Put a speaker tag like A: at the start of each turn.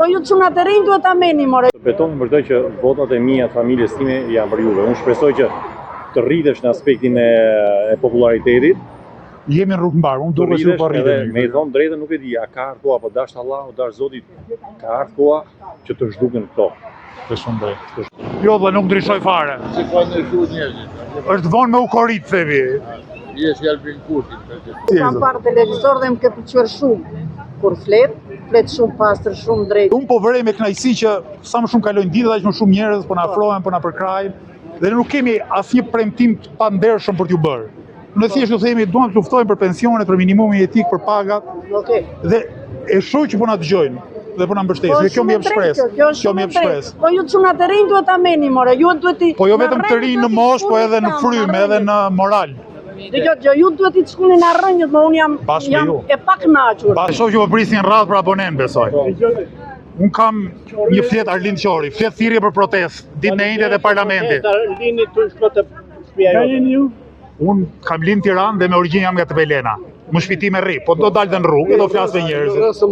A: Po ju çunat e rinj duhet ta meni more.
B: Beton vërtet që votat e mia të familjes time janë për juve. Unë shpresoj që të rritesh në aspektin e popularitetit.
C: Jemi në rrugë mbar, unë duhet të po rritem.
B: Me i thonë drejtën nuk e di, a ka ardhur koha, po dash Allahu, dash Zoti, ka ardhur koha që të zhduken këto.
C: Të shumë drejt. Jo, dhe nuk ndryshoj fare.
D: Si ka ndryshuar njerëzit.
C: Është vonë me u korrit, thevi.
D: Jes jalbin kurtin.
A: Kam parë televizor dhe më ke pëlqyer shumë. Kur flet shumë pastër, shumë drejt.
C: Unë po vërej me kënaqësi që sa më shumë kalojnë ditët, aq më shumë njerëz po na afrohen, po na përkrajnë. Dhe ne nuk kemi asnjë premtim të pandershëm për t'ju bërë. Ne thjesht do themi duam të luftojmë për pensionet, për minimumin jetik, për pagat.
A: Okej.
C: Dhe e shoh që po na dëgjojnë dhe po na mbështesin. Dhe kjo më jep shpresë. Kjo më jep shpresë.
A: Po ju çunat e rinj duhet ta meni more. Ju duhet i
C: Po jo vetëm të rinj në moshë, po edhe në frymë, edhe në moral.
A: Dgjoj, ju duhet i shkoni në rrënjët, më unë jam e pakënaqur.
C: Shoh që po prisin radhë për abonem, besoj. Unë kam një fletë Arlind Qori, fletë thirrje për protestë, ditën e njëjtë e parlamentit.
E: Arlindit të shkotë shtëpia jote.
C: Unë kam lind Tiranë dhe me origjinë jam nga Tepelena. Më shpiti me rri, po do dalë dhe në rrugë, do flasë me njerëzit.